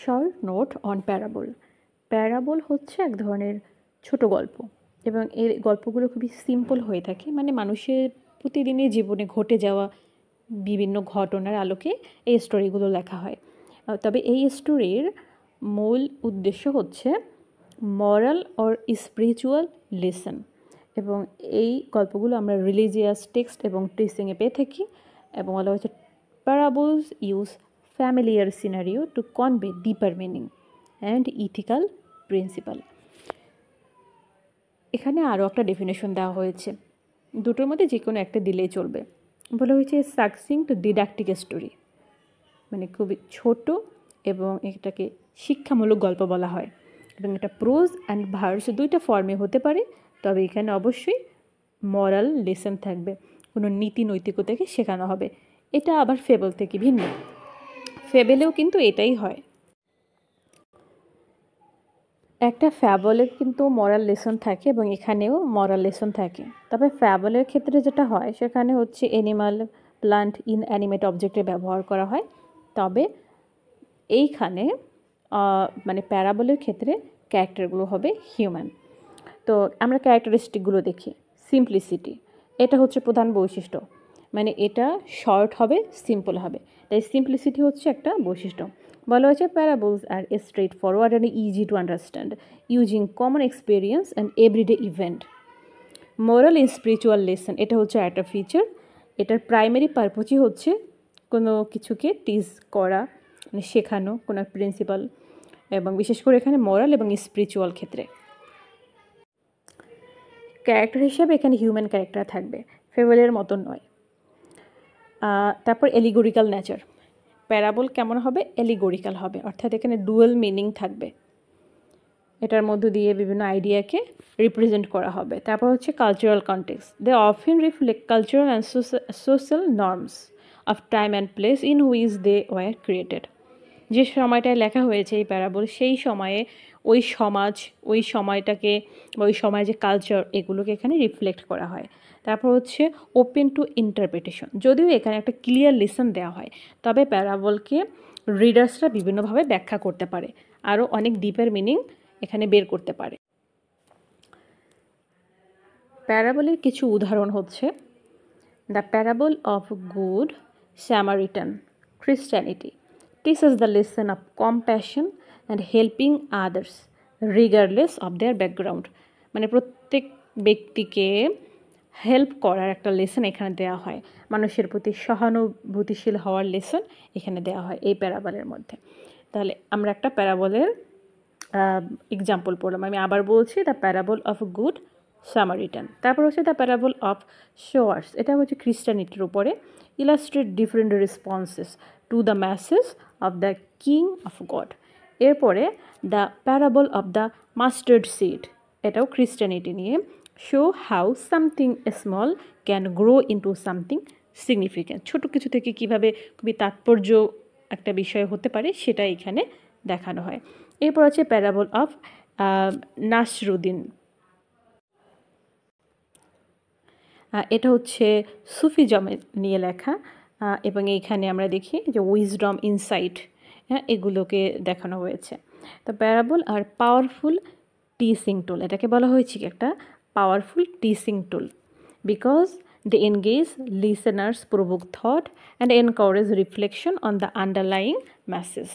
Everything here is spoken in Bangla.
Short note on parable. Parable হচ্ছে এক ধরনের ছোট গল্প এবং এর গল্পগুলো খুবই সিম্পল হয়ে থাকে, মানে মানুষের প্রতিদিনের জীবনে ঘটে যাওয়া বিভিন্ন ঘটনার আলোকে এই স্টোরিগুলো লেখা হয়। তবে এই স্টোরির মূল উদ্দেশ্য হচ্ছে মরাল অর স্পিরিচুয়াল লেসন, এবং এই গল্পগুলো আমরা রিলিজিয়াস টেক্সট এবং টিচিংয়ে পেয়ে থাকি। এবং বলা হচ্ছে parables use familiar scenario to convey deeper meaning and ethical principle. এখানে আরও একটা ডেফিনেশন দেওয়া হয়েছে, দুটোর মধ্যে যে কোনো একটা দিলেই চলবে। বলা হয়েছে সাকসিংক্ট ডিডাক্টিক স্টোরি, মানে খুবই ছোট এবং এটাকে শিক্ষামূলক গল্প বলা হয়। এবং এটা প্রোজ অ্যান্ড ভার্স দুইটা ফর্মে হতে পারে, তবে এখানে অবশ্যই মরাল লেসন থাকবে, কোনো নীতি নৈতিকতাকে শেখানো হবে। এটা আবার ফেবল থেকে ভিন্ন। ফেবেলেও কিন্তু এটাই হয়, একটা ফ্যাবলের কিন্তু মরাল লেসন থাকে এবং এখানেও মরাল লেসন থাকে। তবে ফ্যাবলের ক্ষেত্রে যেটা হয় সেখানে হচ্ছে অ্যানিমাল, প্লান্ট, ইনঅ্যানিমেট অবজেক্টের ব্যবহার করা হয়। তবে এইখানে মানে প্যারাবলের ক্ষেত্রে ক্যারেক্টারগুলো হবে হিউম্যান। তো আমরা ক্যারেক্টারিস্টিকগুলো দেখি। সিম্পলিসিটি, এটা হচ্ছে প্রধান বৈশিষ্ট্য, মানে এটা শর্ট হবে, সিম্পল হবে, তাই সিম্পলিসিটি হচ্ছে একটা বৈশিষ্ট্য। বলা হয়েছে প্যারাবলস আর straightforward and easy to understand using common experience and everyday event. Moral in spiritual lesson, এটা হচ্ছে একটা ফিচার। এটার প্রাইমারি পারপোজই হচ্ছে কোনো কিছুকে টিচ করা, মানে শেখানো, কোনো প্রিন্সিপাল, এবং বিশেষ করে এখানে মোরাল এবং স্পিরিচুয়াল ক্ষেত্রে। ক্যারেক্টার হিসাবে এখানে হিউম্যান ক্যারেক্টার থাকবে, ফেবলের মতন নয়। তারপর এলিগোরিক্যাল নেচার, প্যারাবল কেমন হবে? এলিগোরিক্যাল হবে, অর্থাৎ এখানে ডুয়াল মিনিং থাকবে, এটার মধ্য দিয়ে বিভিন্ন আইডিয়াকে রিপ্রেজেন্ট করা হবে। তারপর হচ্ছে cultural context, they often reflect cultural and social norms of time and place in which they were created. যে সময়টায় লেখা হয়েছে এই প্যারাবল, সেই সময়ে ওই সমাজ, ওই সময়টাকে বা ওই সময়ের যে কালচার, এগুলোকে এখানে রিফ্লেক্ট করা হয়। তারপর হচ্ছে ওপেন টু ইন্টারপ্রিটেশন, যদিও এখানে একটা ক্লিয়ার লেসন দেওয়া হয়, তবে প্যারাবলকে রিডার্সরা বিভিন্নভাবে ব্যাখ্যা করতে পারে, আরও অনেক ডিপের মিনিং এখানে বের করতে পারে। প্যারাবলের কিছু উদাহরণ হচ্ছে the parable of good Samaritan, Christianity teaches the lesson of compassion and helping others regardless of their background, মানে প্রত্যেক ব্যক্তিকে হেল্প করার একটা লেসন এখানে দেওয়া হয়, মানুষের প্রতি সহানুভূতিশীল হওয়ার লেসন এখানে দেওয়া হয় এই প্যারাবলের মধ্যে। তাহলে আমরা একটা প্যারাবলের এক্সাম্পল পড়লাম, আমি আবার বলছি, the parable of good Samaritan. তারপর হচ্ছে দ্য প্যারাবল অফ শোয়ার্স, এটা হচ্ছে খ্রিস্টানিটির উপরে, illustrate different responses to the message of the king of God. এরপরে the parable of the mustard seed, এটাও খ্রিস্টানিটি নিয়ে, show how something small can grow into something significant, ছোটো কিছু থেকে কীভাবে খুবই তাৎপর্য একটা বিষয় হতে পারে সেটা এখানে দেখানো হয়। এরপর আছে প্যারাবল অফ নাসরুদ্দিন, এটা হচ্ছে সুফিজম নিয়ে লেখা, এবং এইখানে আমরা দেখি যে উইজডম, ইনসাইট, হ্যাঁ, এগুলোকে দেখানো হয়েছে। তো parable are powerful teaching tool, এটাকে বলা হয়েছে কি একটা powerful teaching tool, because they engage listeners, provoke thought and encourage reflection on the underlying message.